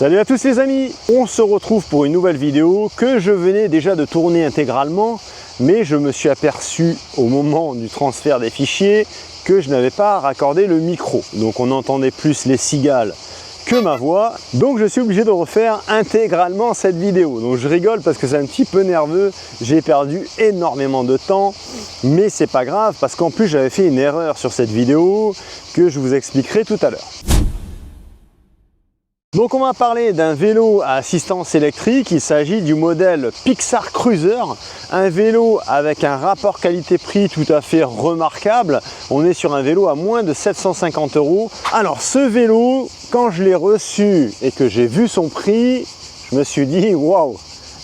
Salut à tous les amis, on se retrouve pour une nouvelle vidéo que je venais déjà de tourner intégralement, mais je me suis aperçu au moment du transfert des fichiers que je n'avais pas raccordé le micro. Donc on entendait plus les cigales que ma voix, donc je suis obligé de refaire intégralement cette vidéo. Donc je rigole parce que c'est un petit peu nerveux, j'ai perdu énormément de temps, mais c'est pas grave parce qu'en plus j'avais fait une erreur sur cette vidéo que je vous expliquerai tout à l'heure. Donc on va parler d'un vélo à assistance électrique, il s'agit du modèle Pixar Cruiser, un vélo avec un rapport qualité-prix tout à fait remarquable. On est sur un vélo à moins de 750 €. Alors ce vélo, quand je l'ai reçu et que j'ai vu son prix, je me suis dit waouh!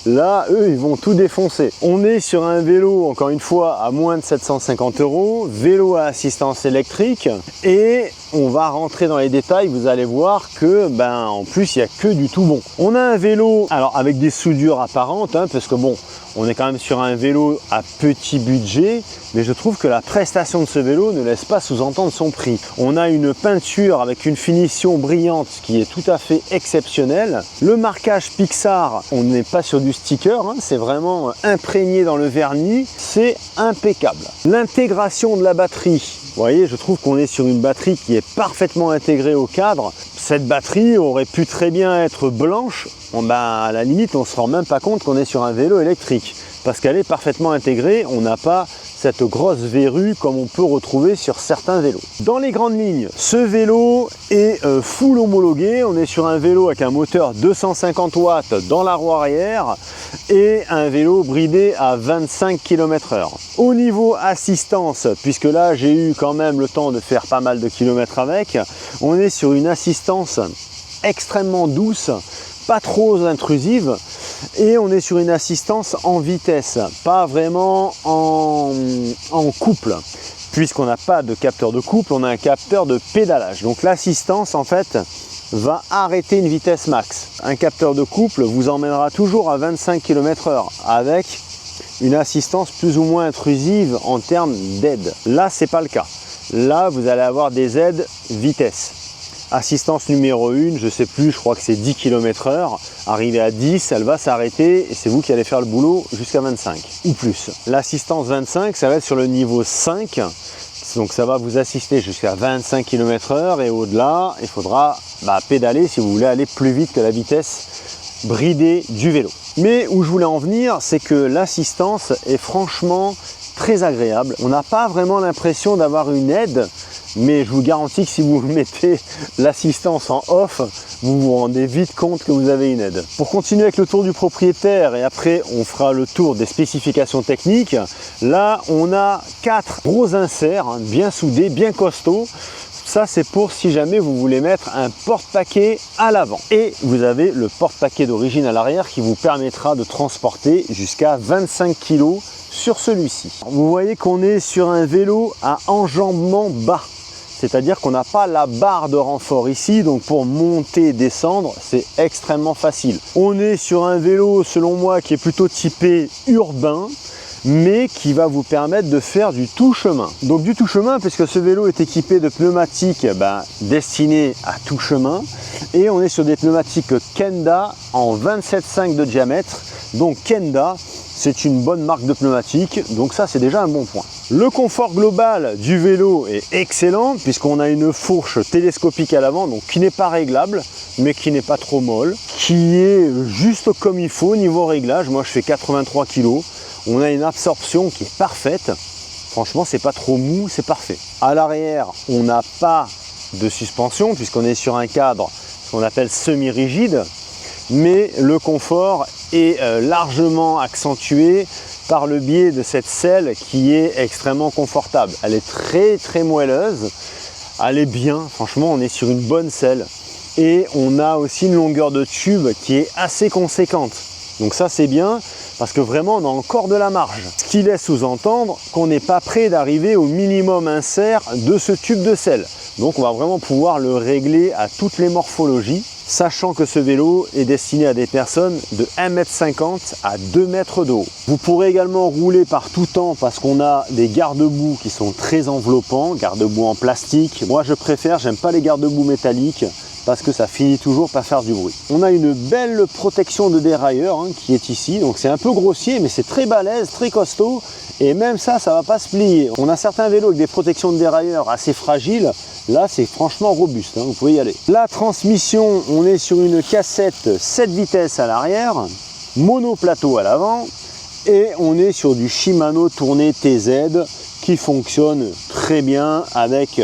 Là, eux, ils vont tout défoncer. On est sur un vélo, encore une fois, à moins de 750 €, vélo à assistance électrique, et on va rentrer dans les détails. Vous allez voir que, en plus, il n'y a que du tout bon. On a un vélo, alors avec des soudures apparentes, parce que bon, on est quand même sur un vélo à petit budget, mais je trouve que la prestation de ce vélo ne laisse pas sous-entendre son prix. On a une peinture avec une finition brillante qui est tout à fait exceptionnelle. Le marquage Pixar, on n'est pas sur du sticker, c'est vraiment imprégné dans le vernis, c'est impeccable. L'intégration de la batterie, vous voyez, je trouve qu'on est sur une batterie qui est parfaitement intégrée au cadre. Cette batterie aurait pu très bien être blanche. À la limite, on ne se rend même pas compte qu'on est sur un vélo électrique parce qu'elle est parfaitement intégrée. On n'a pas cette grosse verrue comme on peut retrouver sur certains vélos. Dans les grandes lignes, ce vélo est full homologué. On est sur un vélo avec un moteur 250 watts dans la roue arrière et un vélo bridé à 25 km/h. Au niveau assistance, puisque là j'ai eu quand même le temps de faire pas mal de kilomètres avec, on est sur une assistance extrêmement douce, pas trop intrusive, et on est sur une assistance en vitesse, pas vraiment en couple, puisqu'on n'a pas de capteur de couple, on a un capteur de pédalage. Donc l'assistance en fait va arrêter une vitesse max. Un capteur de couple vous emmènera toujours à 25 km/h avec une assistance plus ou moins intrusive en termes d'aide. Là, c'est pas le cas. Là, vous allez avoir des aides vitesse. Assistance numéro 1, je sais plus, je crois que c'est 10 km/h. Arrivé à 10, elle va s'arrêter et c'est vous qui allez faire le boulot jusqu'à 25 ou plus. L'assistance 25, ça va être sur le niveau 5. Donc ça va vous assister jusqu'à 25 km/h et au-delà, il faudra pédaler si vous voulez aller plus vite que la vitesse bridée du vélo. Mais où je voulais en venir, c'est que l'assistance est franchement très agréable. On n'a pas vraiment l'impression d'avoir une aide, mais je vous garantis que si vous mettez l'assistance en off, vous vous rendez vite compte que vous avez une aide. Pour continuer avec le tour du propriétaire et après on fera le tour des spécifications techniques, là on a 4 gros inserts bien soudés, bien costauds. Ça c'est pour si jamais vous voulez mettre un porte-paquet à l'avant. Et vous avez le porte-paquet d'origine à l'arrière qui vous permettra de transporter jusqu'à 25 kg sur celui-ci. Vous voyez qu'on est sur un vélo à enjambement bas. C'est-à-dire qu'on n'a pas la barre de renfort ici, donc pour monter et descendre, c'est extrêmement facile. On est sur un vélo, selon moi, qui est plutôt typé urbain, mais qui va vous permettre de faire du tout chemin. Donc du tout chemin, puisque ce vélo est équipé de pneumatiques destinées à tout chemin, et on est sur des pneumatiques Kenda en 27,5 de diamètre. Donc Kenda, c'est une bonne marque de pneumatiques, donc ça c'est déjà un bon point. Le confort global du vélo est excellent puisqu'on a une fourche télescopique à l'avant, donc qui n'est pas réglable, mais qui n'est pas trop molle, qui est juste comme il faut niveau réglage. Moi je fais 83 kg, on a une absorption qui est parfaite. Franchement c'est pas trop mou, c'est parfait. À l'arrière on n'a pas de suspension puisqu'on est sur un cadre ce qu'on appelle semi-rigide, mais le confort est largement accentué par le biais de cette selle qui est extrêmement confortable. Elle est très moelleuse, elle est bien, franchement on est sur une bonne selle. Et on a aussi une longueur de tube qui est assez conséquente. Donc ça c'est bien parce que vraiment on a encore de la marge. Ce qui laisse sous-entendre qu'on n'est pas prêt d'arriver au minimum insert de ce tube de selle. Donc on va vraiment pouvoir le régler à toutes les morphologies, sachant que ce vélo est destiné à des personnes de 1,50 m à 2 m de haut. Vous pourrez également rouler par tout temps parce qu'on a des garde-boue qui sont très enveloppants, garde-boue en plastique. Moi je préfère, j'aime pas les garde-boue métalliques parce que ça finit toujours par faire du bruit. On a une belle protection de dérailleur hein, qui est ici, donc c'est un peu grossier mais c'est très balèze, très costaud et même ça va pas se plier. On a certains vélos avec des protections de dérailleur assez fragiles, là c'est franchement robuste, hein, vous pouvez y aller. La transmission, on est sur une cassette 7 vitesses à l'arrière, monoplateau à l'avant et on est sur du Shimano tourné TZ qui fonctionne très bien avec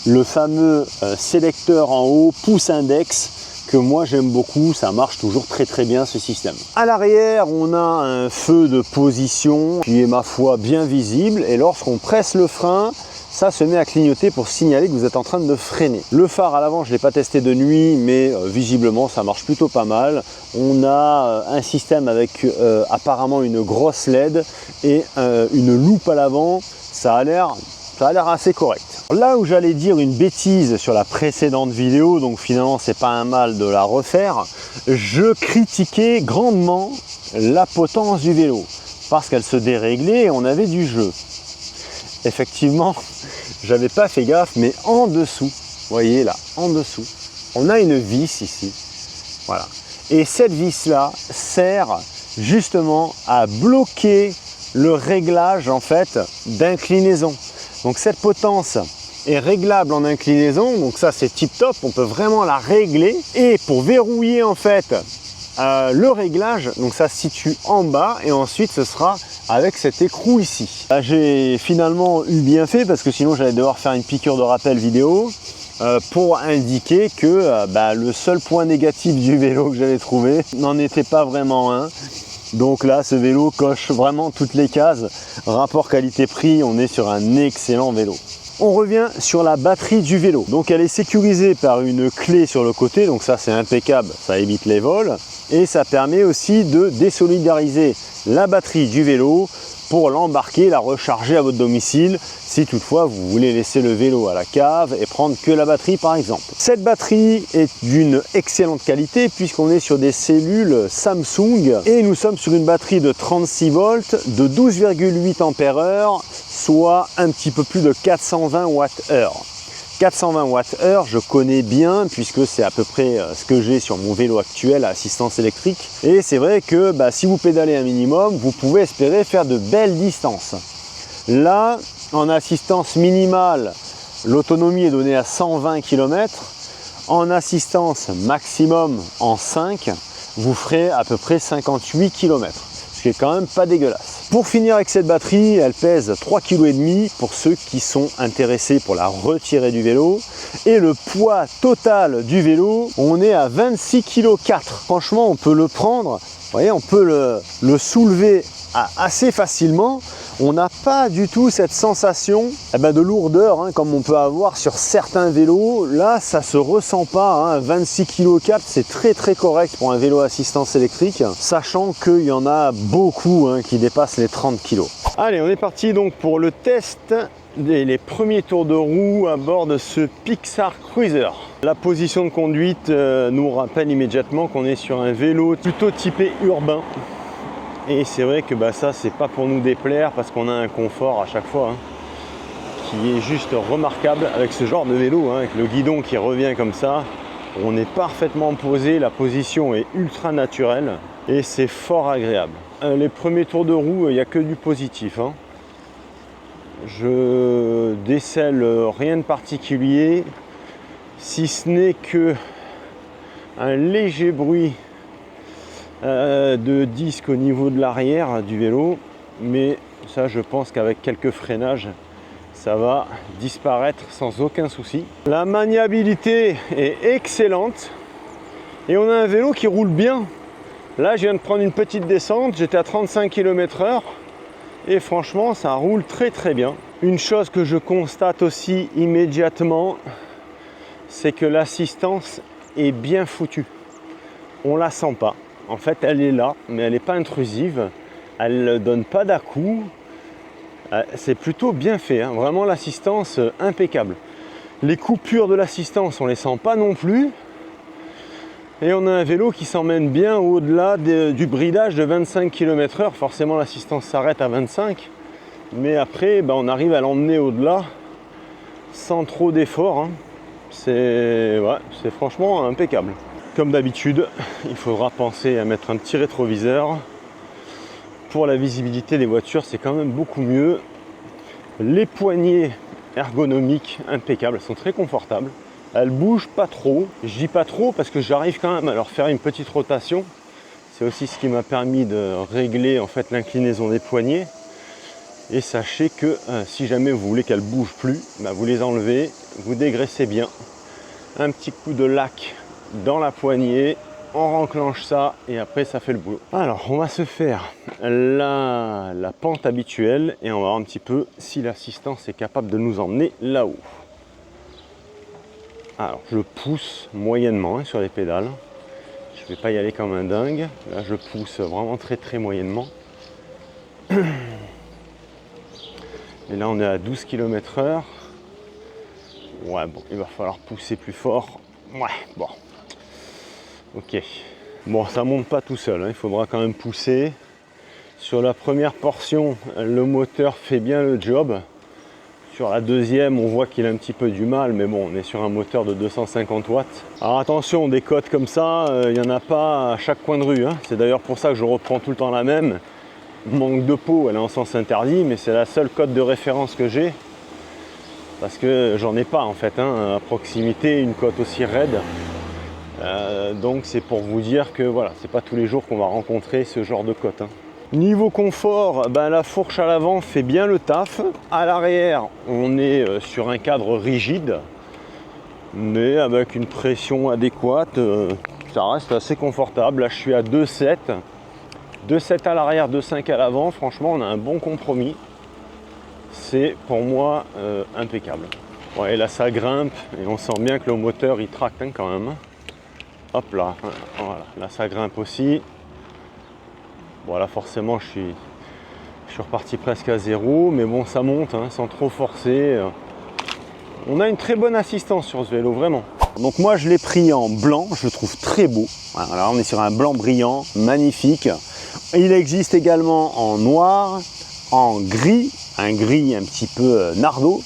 le fameux sélecteur en haut, pouce index, que moi j'aime beaucoup, ça marche toujours très bien ce système. À l'arrière, on a un feu de position qui est ma foi bien visible et lorsqu'on presse le frein, ça se met à clignoter pour signaler que vous êtes en train de freiner. Le phare à l'avant, je ne l'ai pas testé de nuit, mais visiblement ça marche plutôt pas mal. On a un système avec apparemment une grosse LED et une loupe à l'avant, ça a l'air assez correct. Là où j'allais dire une bêtise sur la précédente vidéo, donc finalement c'est pas un mal de la refaire, je critiquais grandement la potence du vélo parce qu'elle se déréglait et on avait du jeu. Effectivement, j'avais pas fait gaffe, mais en dessous, vous voyez là, en dessous, on a une vis ici, voilà. Et cette vis là sert justement à bloquer le réglage en fait d'inclinaison. Donc cette potence est réglable en inclinaison, donc ça c'est tip top, on peut vraiment la régler. Et pour verrouiller en fait le réglage, donc ça se situe en bas et ensuite ce sera avec cet écrou ici. Là j'ai finalement eu bien fait parce que sinon j'allais devoir faire une piqûre de rappel vidéo pour indiquer que le seul point négatif du vélo que j'avais trouvé n'en était pas vraiment un. Donc là, ce vélo coche vraiment toutes les cases. Rapport qualité-prix, on est sur un excellent vélo. On revient sur la batterie du vélo. Donc elle est sécurisée par une clé sur le côté, donc ça c'est impeccable, ça évite les vols. Et ça permet aussi de désolidariser la batterie du vélo pour l'embarquer, la recharger à votre domicile, si toutefois vous voulez laisser le vélo à la cave et prendre que la batterie par exemple. Cette batterie est d'une excellente qualité puisqu'on est sur des cellules Samsung et nous sommes sur une batterie de 36 volts de 12,8 ampères, soit un petit peu plus de 420 Wh. 420 Wh, je connais bien puisque c'est à peu près ce que j'ai sur mon vélo actuel à assistance électrique. Et c'est vrai que si vous pédalez un minimum, vous pouvez espérer faire de belles distances. Là, en assistance minimale, l'autonomie est donnée à 120 km. En assistance maximum en 5, vous ferez à peu près 58 km. Ce qui est quand même pas dégueulasse. Pour finir avec cette batterie, elle pèse 3,5 kg pour ceux qui sont intéressés pour la retirer du vélo. Et le poids total du vélo, on est à 26,4 kg. Franchement, on peut le prendre, vous voyez, on peut le soulever assez facilement. On n'a pas du tout cette sensation de lourdeur comme on peut avoir sur certains vélos. Là, ça se ressent pas. 26,4 kg, c'est très correct pour un vélo à assistance électrique, sachant qu'il y en a beaucoup qui dépassent les 30 kg. Allez, on est parti donc pour le test les premiers tours de roue à bord de ce Pixar Cruiser. La position de conduite nous rappelle immédiatement qu'on est sur un vélo plutôt typé urbain. Et c'est vrai que ça c'est pas pour nous déplaire parce qu'on a un confort à chaque fois qui est juste remarquable avec ce genre de vélo, avec le guidon qui revient comme ça. On est parfaitement posé, la position est ultra naturelle et c'est fort agréable. Les premiers tours de roue, il n'y a que du positif. Je décèle rien de particulier, si ce n'est que un léger bruit de disque au niveau de l'arrière du vélo, mais ça je pense qu'avec quelques freinages ça va disparaître sans aucun souci. La maniabilité est excellente et on a un vélo qui roule bien. Là je viens de prendre une petite descente, j'étais à 35 km/h et franchement ça roule très bien. Une chose que je constate aussi immédiatement, c'est que l'assistance est bien foutue, on la sent pas. En fait, elle est là, mais elle n'est pas intrusive. Elle ne donne pas d'à-coups. C'est plutôt bien fait. Vraiment, l'assistance impeccable. Les coupures de l'assistance, on ne les sent pas non plus. Et on a un vélo qui s'emmène bien au-delà du bridage de 25 km/h. Forcément, l'assistance s'arrête à 25. Mais après, on arrive à l'emmener au-delà sans trop d'efforts. C'est franchement impeccable. Comme d'habitude, il faudra penser à mettre un petit rétroviseur. Pour la visibilité des voitures, c'est quand même beaucoup mieux. Les poignées ergonomiques impeccables, elles sont très confortables. Elles bougent pas trop. Je dis pas trop parce que j'arrive quand même à leur faire une petite rotation. C'est aussi ce qui m'a permis de régler en fait l'inclinaison des poignets. Et sachez que si jamais vous voulez qu'elles bougent plus, bah, vous les enlevez, vous dégraissez bien. Un petit coup de lac dans la poignée, on renclenche ça et après ça fait le boulot. Alors on va se faire la pente habituelle et on va voir un petit peu si l'assistance est capable de nous emmener là-haut. Alors je pousse moyennement sur les pédales. Je ne vais pas y aller comme un dingue. Là je pousse vraiment très moyennement. Et là on est à 12 km/h. Ouais, bon, il va falloir pousser plus fort. Ouais, bon. Ok. Bon, ça monte pas tout seul, hein. Il faudra quand même pousser. Sur la première portion, le moteur fait bien le job. Sur la deuxième, on voit qu'il a un petit peu du mal, mais bon, on est sur un moteur de 250 watts. Alors attention, des cotes comme ça, il n'y en a pas à chaque coin de rue, hein. C'est d'ailleurs pour ça que je reprends tout le temps la même. Manque de peau, elle est en sens interdit, mais c'est la seule cote de référence que j'ai. Parce que j'en ai pas en fait, hein, à proximité, une cote aussi raide. Donc c'est pour vous dire que voilà, c'est pas tous les jours qu'on va rencontrer ce genre de cote, hein. Niveau confort, ben, la fourche à l'avant fait bien le taf. À l'arrière, on est sur un cadre rigide, mais avec une pression adéquate, ça reste assez confortable. Là, je suis à 2,7. 2,7 à l'arrière, 2,5 à l'avant. Franchement, on a un bon compromis. C'est pour moi impeccable. Ouais, là, ça grimpe et on sent bien que le moteur il tracte, hein, quand même. Hop là, voilà. Là, ça grimpe aussi. Voilà, forcément, je suis reparti presque à zéro, mais bon, ça monte, hein, sans trop forcer. On a une très bonne assistance sur ce vélo, vraiment. Donc moi, je l'ai pris en blanc, je le trouve très beau. Voilà, là, on est sur un blanc brillant, magnifique. Il existe également en noir, en gris, un gris un petit peu nardo,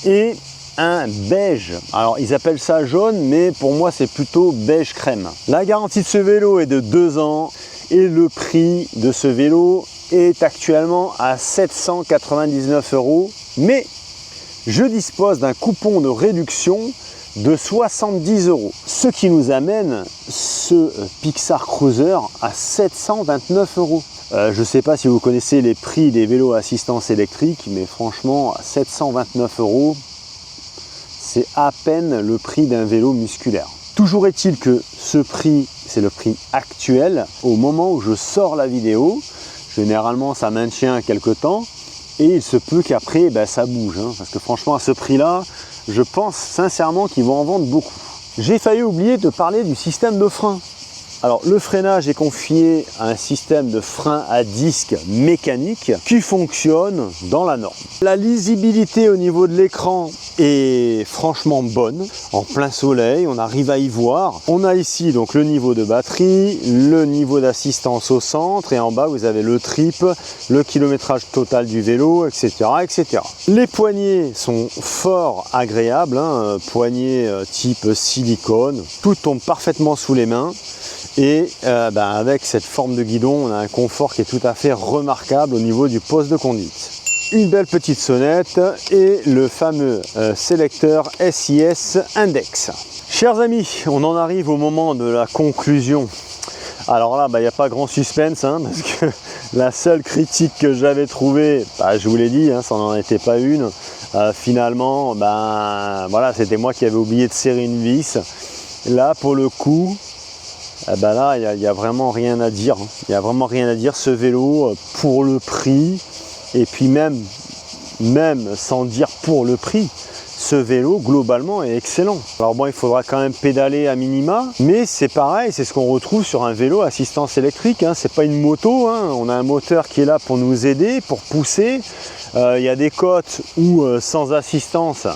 et un beige. Alors ils appellent ça jaune, mais pour moi c'est plutôt beige crème. La garantie de ce vélo est de 2 ans et le prix de ce vélo est actuellement à 799 €, mais je dispose d'un coupon de réduction de 70 €, ce qui nous amène ce Pixar Cruiser à 729 €. Je ne sais pas si vous connaissez les prix des vélos à assistance électrique, mais franchement, à 729 €, c'est à peine le prix d'un vélo musculaire. Toujours est-il que ce prix, c'est le prix actuel. Au moment où je sors la vidéo, généralement ça maintient quelques temps, et il se peut qu'après ça bouge, hein, parce que franchement à ce prix-là, je pense sincèrement qu'ils vont en vendre beaucoup. J'ai failli oublier de parler du système de frein. Alors le freinage est confié à un système de frein à disque mécanique qui fonctionne dans la norme. La lisibilité au niveau de l'écran est franchement bonne. En plein soleil, on arrive à y voir. On a ici donc le niveau de batterie, le niveau d'assistance au centre, et en bas vous avez le trip, le kilométrage total du vélo, etc. etc. Les poignées sont fort agréables, hein, poignées type silicone. Tout tombe parfaitement sous les mains. Et avec cette forme de guidon, on a un confort qui est tout à fait remarquable au niveau du poste de conduite. Une belle petite sonnette et le fameux sélecteur SIS Index. Chers amis, on en arrive au moment de la conclusion. Alors là, il n'y a pas grand suspense, hein, parce que la seule critique que j'avais trouvée, je vous l'ai dit, hein, ça n'en était pas une. Finalement, voilà, c'était moi qui avais oublié de serrer une vis. Là, pour le coup, là, il n'y a vraiment rien à dire. Il n'y a vraiment rien à dire. Ce vélo, pour le prix, et puis même sans dire pour le prix, ce vélo, globalement, est excellent. Alors bon, il faudra quand même pédaler à minima, mais c'est pareil, c'est ce qu'on retrouve sur un vélo assistance électrique, hein. C'est pas une moto, hein. On a un moteur qui est là pour nous aider, pour pousser. Il y a des côtes où, sans assistance,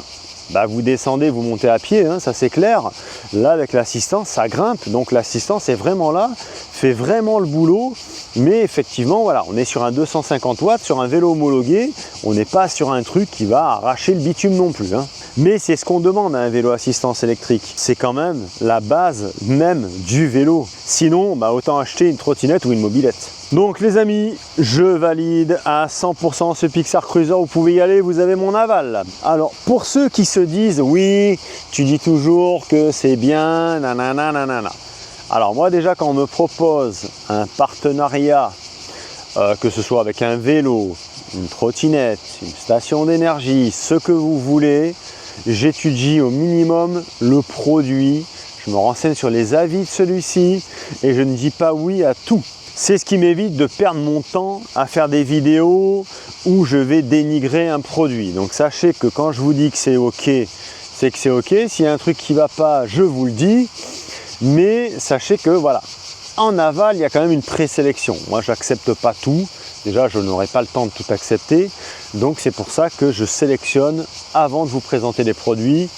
vous descendez, vous montez à pied, hein, ça c'est clair. Là avec l'assistance, ça grimpe, donc l'assistance est vraiment là, fait vraiment le boulot. Mais effectivement, voilà, on est sur un 250 watts, sur un vélo homologué, on n'est pas sur un truc qui va arracher le bitume non plus, hein. Mais c'est ce qu'on demande à un vélo assistance électrique. C'est quand même la base même du vélo. Sinon, autant acheter une trottinette ou une mobilette. Donc les amis, je valide à 100% ce Pixar Cruiser, vous pouvez y aller, vous avez mon aval. Alors pour ceux qui se disent, oui, tu dis toujours que c'est bien, nanana, nanana. Alors moi déjà quand on me propose un partenariat, que ce soit avec un vélo, une trottinette, une station d'énergie, ce que vous voulez, j'étudie au minimum le produit, je me renseigne sur les avis de celui-ci et je ne dis pas oui à tout. C'est ce qui m'évite de perdre mon temps à faire des vidéos où je vais dénigrer un produit. Donc sachez que quand je vous dis que c'est ok, c'est que c'est ok. S'il y a un truc qui ne va pas, je vous le dis. Mais sachez que voilà, en aval, il y a quand même une présélection. Moi, je n'accepte pas tout. Déjà, je n'aurai pas le temps de tout accepter. Donc, c'est pour ça que je sélectionne avant de vous présenter les produits.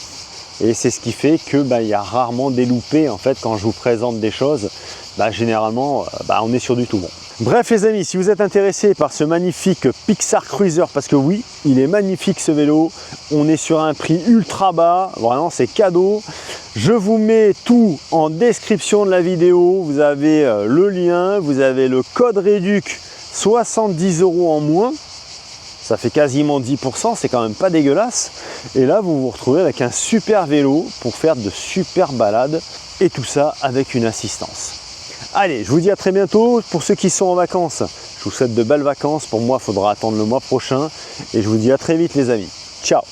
Et c'est ce qui fait que il y a rarement des loupés. En fait, quand je vous présente des choses, généralement, on est sur du tout bon. Bref les amis, si vous êtes intéressés par ce magnifique Pixar Cruiser, parce que oui, il est magnifique ce vélo, on est sur un prix ultra bas, vraiment c'est cadeau. Je vous mets tout en description de la vidéo, vous avez le lien, vous avez le code réduc 70 € en moins, ça fait quasiment 10%, c'est quand même pas dégueulasse. Et là vous vous retrouvez avec un super vélo pour faire de super balades et tout ça avec une assistance. Allez, je vous dis à très bientôt. Pour ceux qui sont en vacances, je vous souhaite de belles vacances. Pour moi, il faudra attendre le mois prochain. Et je vous dis à très vite les amis. Ciao!